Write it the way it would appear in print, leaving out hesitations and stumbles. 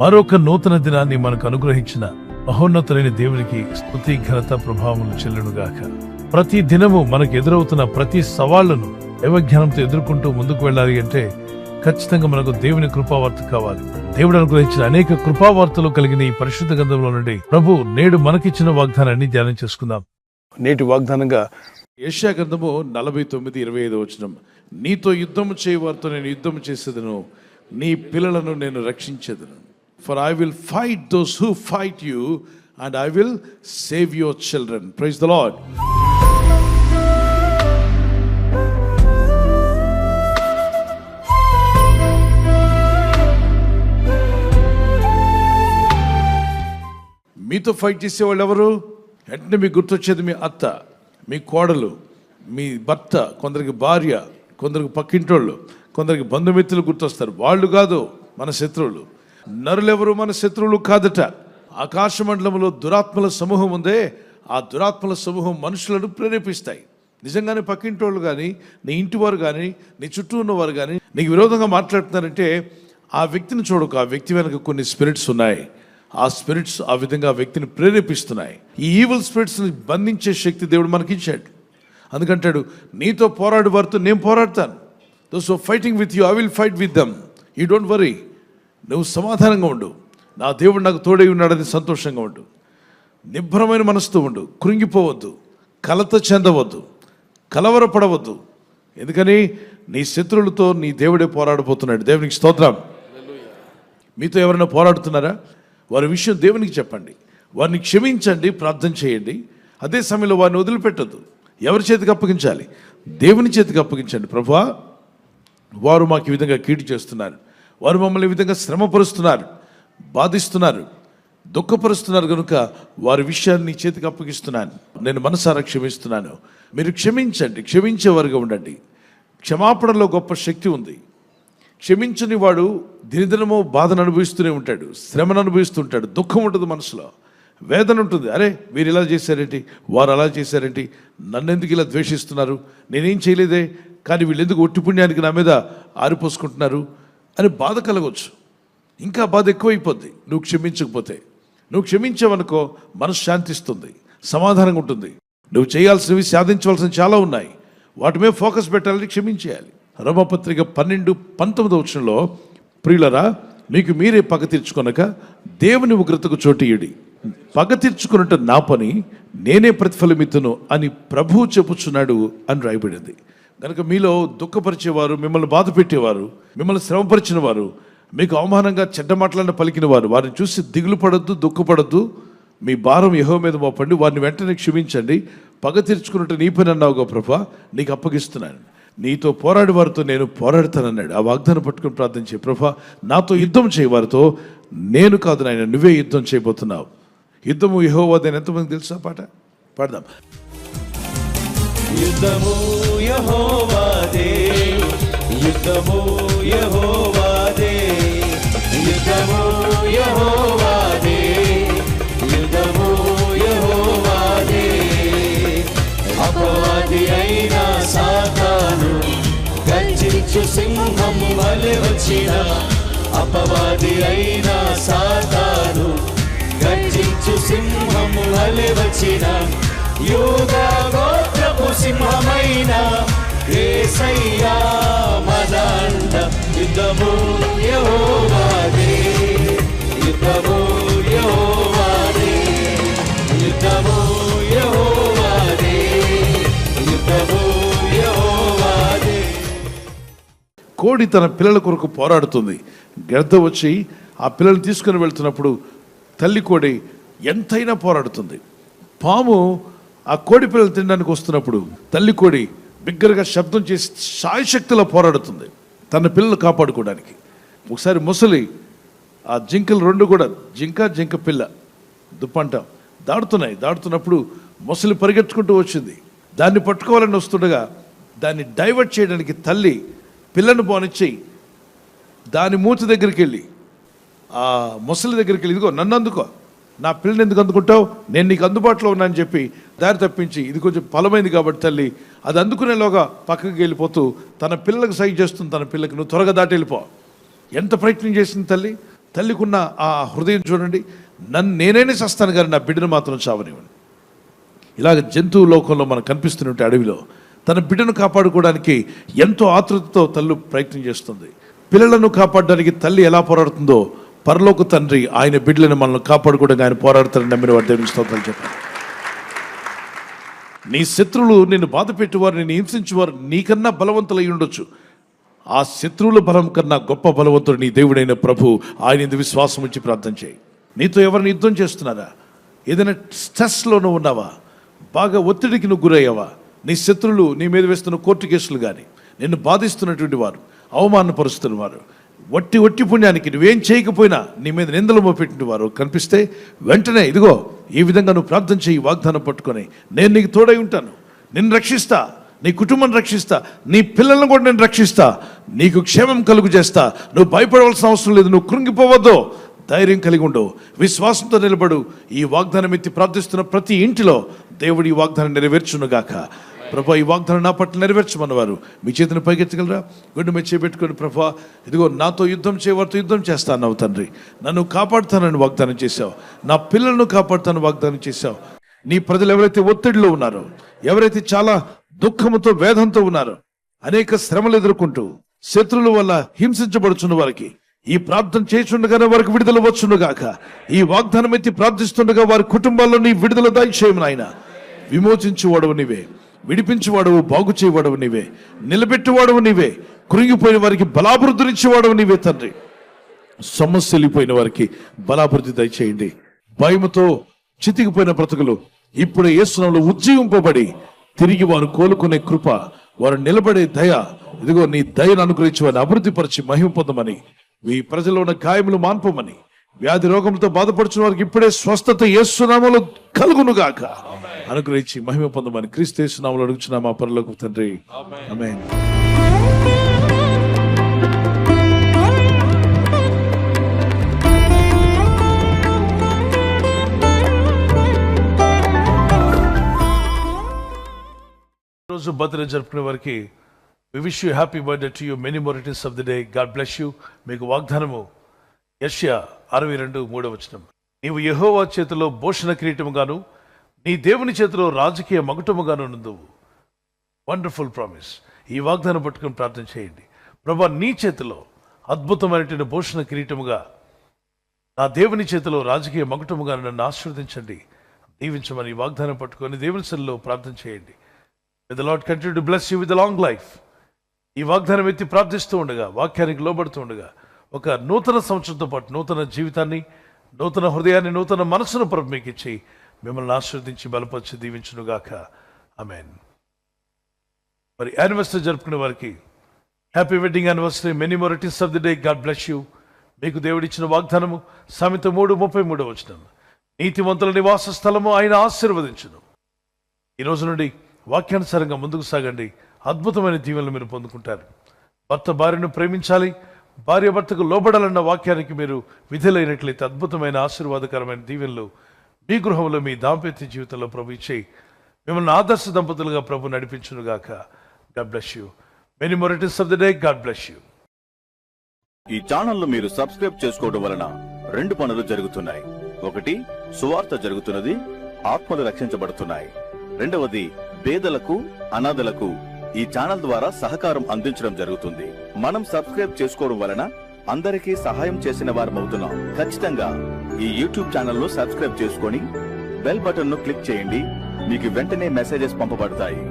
మరొక నూతన దినాన్ని మనకు అనుగ్రహించిన మహోన్నతులైన దేవునికి స్తుతి ఘనత ప్రభావములు చెల్లునుగాక. ప్రతి దినము మనకు ఎదురవుతున్న ప్రతి సవాళ్లను దైవజ్ఞానంతో ఎదుర్కొంటూ ముందుకు వెళ్ళాలి అంటే ఖచ్చితంగా మనకు దేవుని కృపావార్త కావాలి. దేవుడు అనుగ్రహించిన అనేక కృపావార్తలు కలిగిన ఈ పరిశుద్ధ గ్రంథంలో నుండి ప్రభు నేడు మనకిచ్చిన వాగ్దానాన్ని ధ్యానం చేసుకుందాం. నేటి వాగ్దానంగా యెషయా గ్రంథము 49:25 నీతో యుద్ధము చేయవారితో నేను యుద్ధము చేసేదను, నీ పిల్లలను నేను రక్షించేదను. For I will fight those who fight you and I will save your children. Praise the lord. మీతో ఫైట్ చేసేవాళ్ళు ఎవరు? వెంటనే మీకు గుర్తొచ్చేది మీ అత్త, మీ కోడలు, మీ భర్త, కొందరికి భార్య, కొందరికి పక్కింటోళ్ళు, కొందరికి బంధుమిత్రులు గుర్తొస్తారు. వాళ్ళు కాదు మన శత్రువులు. నరులెవరు మన శత్రువులు కాదట. ఆకాశ మండలంలో దురాత్మల సమూహం ఉందే, ఆ దురాత్మల సమూహం మనుషులను ప్రేరేపిస్తాయి. నిజంగానే పక్కింటోళ్ళు కానీ, నీ ఇంటివారు కానీ, నీ చుట్టూ ఉన్నవారు కానీ నీకు విరోధంగా మాట్లాడుతున్నారంటే ఆ వ్యక్తిని చూడకు. ఆ వ్యక్తి వెనక కొన్ని స్పిరిట్స్ ఉన్నాయి. ఆ స్పిరిట్స్ ఆ విధంగా ఆ వ్యక్తిని ప్రేరేపిస్తున్నాయి. ఈ ఈవిల్ స్పిరిట్స్ని బంధించే శక్తి దేవుడు మనకి ఇచ్చాడు. అందుకంటాడు, నీతో పోరాడు వారితో నేను పోరాడతాను. Those are fighting with you, I will fight with them. You don't worry. నువ్వు సమాధానంగా ఉండు. నా దేవుడు నాకు తోడై ఉన్నాడని సంతోషంగా ఉండు. నిబ్బరమైన మనసుతో ఉండు. కృంగిపోవద్దు, కలత చెందవద్దు, కలవరపడవద్దు. ఎందుకని నీ శత్రువులతో నీ దేవుడే పోరాడబోతున్నాడు. దేవునికి స్తోత్రం. మీతో ఎవరైనా పోరాడుతున్నారా? వారి విషయం దేవునికి చెప్పండి, వారిని క్షమించండి, ప్రార్థన చేయండి. అదే సమయంలో వారిని వదిలిపెట్టద్దు. ఎవరి చేతికి అప్పగించాలి? దేవుని చేతికి అప్పగించండి. ప్రభువా, వారు మాకు ఈ విధంగా కీడు చేస్తున్నారు, వారు మమ్మల్ని ఈ విధంగా శ్రమపరుస్తున్నారు, బాధిస్తున్నారు, దుఃఖపరుస్తున్నారు కనుక వారి విషయాన్ని నీ చేతికి అప్పగిస్తున్నాను. నేను మనసారా క్షమిస్తున్నాను. మీరు క్షమించండి, క్షమించేవారుగా ఉండండి. క్షమాపణలో గొప్ప శక్తి ఉంది. క్షమించని వాడు దినదినమో బాధను అనుభవిస్తూనే ఉంటాడు, శ్రమను అనుభవిస్తుంటాడు, దుఃఖం ఉంటుంది, మనసులో వేదన ఉంటుంది. అరే వీరు ఇలా చేశారేంటి, వారు అలా చేశారేంటి, నన్నెందుకు ఇలా ద్వేషిస్తున్నారు, నేనేం చేయలేదే, కానీ వీళ్ళు ఎందుకు ఒట్టి పుణ్యానికి నా మీద ఆరిపోసుకుంటున్నారు అని బాధ కలగవచ్చు. ఇంకా బాధ ఎక్కువైపోద్ది నువ్వు క్షమించకపోతే. నువ్వు క్షమించావనుకో మనసు శాంతిస్తుంది, సమాధానంగా ఉంటుంది. నువ్వు చేయాల్సినవి, సాధించవలసినవి చాలా ఉన్నాయి. వాటి మీద ఫోకస్ పెట్టాలని క్షమించేయాలి. రోమపత్రిక 12:19 ప్రియులరా, మీకు మీరే పగ తీర్చుకొనక దేవుని ఉగ్రతకు చోటియుడి. పగ తీర్చుకున్నట్టు నా పని, నేనే ప్రతిఫలమిత్తును అని ప్రభువు చెప్పుచున్నాడు అని రాయబడింది. కనుక మీలో దుఃఖపరిచేవారు, మిమ్మల్ని బాధ పెట్టేవారు, మిమ్మల్ని శ్రమపరిచిన వారు, మీకు అవమానంగా చెడ్డ మాటలను పలికిన వారు, వారిని చూసి దిగులు పడద్దు, దుఃఖపడద్దు. మీ భారం యెహోవా మీద మోపండి, వారిని వెంటనే క్షమించండి. పగ తీర్చుకున్నట్టు నీ పని అన్నావుగా ప్రభా, నీకు అప్పగిస్తున్నాను. నీతో పోరాడి వారితో నేను పోరాడతానన్నాడు. ఆ వాగ్దానం పట్టుకుని ప్రార్థించే, ప్రభా నాతో యుద్ధం చేయవారితో నేను కాదు నాయన, నువ్వే యుద్ధం చేయబోతున్నావు. యుద్ధము యెహోవాదే. ఎంతమంది తెలుసా పాట? పాడదాం. యుద్ధము యెహోవాదే, యుద్ధము యెహోవాదే, యుద్ధము యెహోవాదే, యుద్ధము యెహోవాదే. అపవాది అయిన సాతాను గర్జించు సింహం వలె వచ్చిన, అపవాది అయిన సాతాను గర్జించు సింహం వలె వచ్చిన, యూదా గోత్రపు సింహమైన యేసయ్యా మన అండ. యుద్ధము యెహోవాదే, యుద్ధము యెహోవాదే, యుద్ధము యెహోవాదే, యుద్ధము యెహోవాదే. కోడి తన పిల్లల కొరకు పోరాడుతుంది. గద్ద వచ్చి ఆ పిల్లల్ని తీసుకుని వెళ్తున్నప్పుడు తల్లి కోడి ఎంతైనా పోరాడుతుంది. పాము ఆ కోడి పిల్లలు తినడానికి వస్తున్నప్పుడు తల్లి కోడి బిగ్గరగా శబ్దం చేసి శాయశక్తిలో పోరాడుతుంది తన పిల్లలు కాపాడుకోవడానికి. ఒకసారి ముసలి ఆ జింకలు రెండు కూడా, జింక పిల్ల దుప్పంట దాడుతున్నప్పుడు ముసలి పరిగెత్తుకుంటూ వచ్చింది. దాన్ని పట్టుకోవాలని వస్తుండగా దాన్ని డైవర్ట్ చేయడానికి తల్లి పిల్లను పోనిచ్చి దాని మూతి దగ్గరికి వెళ్ళి ఆ ముసలి దగ్గరికి వెళ్ళి, ఇదిగో నన్ను అందుకో, నా పిల్లని ఎందుకు అందుకుంటావు, నేను నీకు అందుబాటులో ఉన్నానని చెప్పి దారి తప్పించి, ఇది కొంచెం బలమైంది కాబట్టి తల్లి అది అందుకునేలోగా పక్కకి వెళ్ళిపోతూ తన పిల్లలకు సైజ్ చేస్తుంది. తన పిల్లకి నువ్వు త్వరగా దాటి వెళ్ళిపో. ఎంత ప్రయత్నం చేసింది తల్లి. తల్లికున్న ఆ హృదయం చూడండి, నేనైనా చస్తాను కానీ నా బిడ్డను మాత్రం చావనివ్వండి. ఇలాగ జంతువు లోకంలో మనకు కనిపిస్తున్నట్టు అడవిలో తన బిడ్డను కాపాడుకోవడానికి ఎంతో ఆతృతతో తల్లి ప్రయత్నం చేస్తుంది. పిల్లలను కాపాడడానికి తల్లి ఎలా పోరాడుతుందో పరలోక తండ్రి ఆయన బిడ్డలను మనల్ని కాపాడుకోవడానికి ఆయన పోరాడతారని నమ్మిన వారు దేవుని స్తోత్రాలు చెప్పారు. నీ శత్రువులు నిన్ను బాధ పెట్టేవారు, నిన్ను హింసించేవారు నీకన్నా బలవంతులై ఉండొచ్చు. ఆ శత్రువుల బలం కన్నా గొప్ప బలవంతుడు నీ దేవుడైన ప్రభు. ఆయన ఇందు విశ్వాసం ఉంచి ప్రార్థన చేయి. నీతో ఎవరిని యుద్ధం చేస్తున్నారా? ఏదైనా స్ట్రెస్లో నువ్వు ఉన్నావా? బాగా ఒత్తిడికి నువ్వు గురయ్యావా? నీ శత్రువులు నీ మీద వేస్తున్న కోర్టు కేసులు కానీ, నిన్ను బాధిస్తున్నటువంటి వారు, అవమానపరుస్తున్న వారు, వట్టి పుణ్యానికి నువ్వేం చేయకపోయినా నీ మీద నిందలు మోపెట్టిన వారు కనిపిస్తే వెంటనే ఇదిగో ఈ విధంగా నువ్వు ప్రార్థన చేయి. వాగ్దానం పట్టుకొని, నేను నీకు తోడై ఉంటాను, నిన్ను రక్షిస్తా, నీ కుటుంబాన్ని రక్షిస్తా, నీ పిల్లలను కూడా నేను రక్షిస్తా, నీకు క్షేమం కలుగు చేస్తా, నువ్వు భయపడవలసిన అవసరం లేదు, నువ్వు కృంగిపోవద్దు, ధైర్యం కలిగి ఉండు, విశ్వాసంతో నిలబడు. ఈ వాగ్దానం ఎత్తి ప్రార్థిస్తున్న ప్రతి ఇంటిలో దేవుడు ఈ వాగ్దానం నెరవేర్చునుగాక. ప్రభా, ఈ వాగ్దానం నా పట్ల నెరవేర్చమన్నవారు మీ చేతిని పైకెత్తగలరా? గుండె మీద చేపెట్టుకొని, ప్రభా ఇదిగో నాతో యుద్ధం చేయవారితో యుద్ధం చేస్తాను తండ్రి, నన్ను కాపాడుతానని వాగ్దానం చేశావు, నా పిల్లలను కాపాడుతాను వాగ్దానం చేశావు. నీ ప్రజలు ఎవరైతే ఒత్తిడిలో ఉన్నారో, ఎవరైతే చాలా దుఃఖంతో వేదంతో ఉన్నారో, అనేక శ్రమలు ఎదుర్కొంటూ శత్రువుల వల్ల హింసించబడుచున్న వారికి ఈ ప్రార్థన చేస్తుండగానే వారికి విడుదల వచ్చునుగాక. ఈ వాగ్దానం ఎత్తి ప్రార్థిస్తుండగా వారి కుటుంబాల్లో నీ విడుదల దయచేయము నాయన. విమోచించువాడవు నీవే, విడిపించువాడవు, బాగు చేయవాడవు నీవే, నిలబెట్టువాడవు నీవే, కృంగిపోయిన వారికి బలాభివృద్ధినిచ్చేవాడవు నీవే తండ్రి. సమస్యలిపోయిన వారికి బలాభివృద్ధి దయచేయండి. భయముతో చితికిపోయిన బ్రతుకులు ఇప్పుడు యేసు నామములో ఉజ్జీవింపబడి తిరిగి వారు కోలుకునే కృప, వారు నిలబడే దయ, ఇదిగో నీ దయను అనుగ్రహించి వారిని అభివృద్ధి పరిచి మహిమ పొందమని, ఈ ప్రజల్లో ఉన్న గాయములు మాన్పమని, వ్యాధి రోగంతో బాధపడుచున్న వారికి ఇప్పుడే స్వస్థత యేసు నామములో కలుగునుగాక అనుగ్రహించి మహిమ పొందమని క్రీస్తు యేసు నామములో అడుగుచున్నాము మా పరలోకపు తండ్రి. ఆమేన్. రోజు బర్త్డే జరుపుకునే వారికి we wish you happy birthday to you, many more returns of the day. God bless you. మీకు వాగ్దానము యెషయా 62:3 నీవు యెహోవా చేతిలో భూషణ కిరీటముగాను నీ దేవుని చేతిలో రాజకీయ మకుటముగాను నుందువు. Wonderful promise. ఈ వాగ్దానం పట్టుకొని ప్రార్థన చేయండి. ప్రభువా, నీ చేతిలో అద్భుతమైనటువంటి భూషణ కిరీటముగా, నా దేవుని చేతిలో రాజకీయ మకుటముగా నన్ను ఆశీర్వదించండి, దీవించమని ఈ వాగ్దానం పట్టుకొని దేవుని సన్నిధిలో ప్రార్థన చేయండి. May the Lord continue to bless you with a long life. ఈ వాగ్దానం ఎత్తి ప్రార్థిస్తూ ఉండగా, వాక్యానికి లోబడుతూ ఉండగా, ఒక నూతన సంవత్సరంతో పాటు నూతన జీవితాన్ని, నూతన హృదయాన్ని, నూతన మనసును ప్రభు మీకు ఇచ్చి మిమ్మల్ని ఆశీర్వదించి బలపరిచి దీవించునుగాక. ఆమేన్. మరి యానివర్సరీ జరుపుకునే వారికి happy wedding anniversary, many more returns of the day. God bless you. మీకు దేవుడిచ్చిన వాగ్దానము సామెత 3:33 నీతిమంతుల నివాస స్థలము ఆయన ఆశీర్వదించును. ఈ రోజు నుండి వాక్యానుసారంగా ముందుకు సాగండి. అద్భుతమైన దీవెనలు మీరు పొందుకుంటారు. భర్త భార్యను ప్రేమించాలి, భార్య భర్తకు లోబడాలన్న వాక్యానికి మీరు విధులైనట్లయితే అద్భుతమైన ఆశీర్వాదకరమైన దీవెనలు మీ గృహంలో, మీ దాంపత్య జీవితంలో ప్రభు ఇచ్చే మిమ్మల్ని ఆదర్శ దంపతులుగా ప్రభు నడిపించునుగాక. God bless you. Many more returns of the day. God bless you. ఈ ఛానల్ ను మీరు సబ్స్క్రైబ్ చేసుకోవడం వలన 2 పనులు జరుగుతున్నాయి. ఒకటి, సువార్త జరుగుతున్నది, ఆత్మలు రక్షించబడుతున్నాయి. రెండవది, పేదలకు, అనాథలకు ఈ ఛానల్ ద్వారా సహకారం అందించడం జరుగుతుంది. మనం సబ్స్క్రైబ్ చేసుకోవడం వలన అందరికీ సహాయం చేసిన వారమవుతున్నాం. ఖచ్చితంగా ఈ యూట్యూబ్ ఛానల్ ను సబ్స్క్రైబ్ చేసుకొని బెల్ బటన్ ను క్లిక్ చేయండి. మీకు వెంటనే మెసేజెస్ పంపబడతాయి.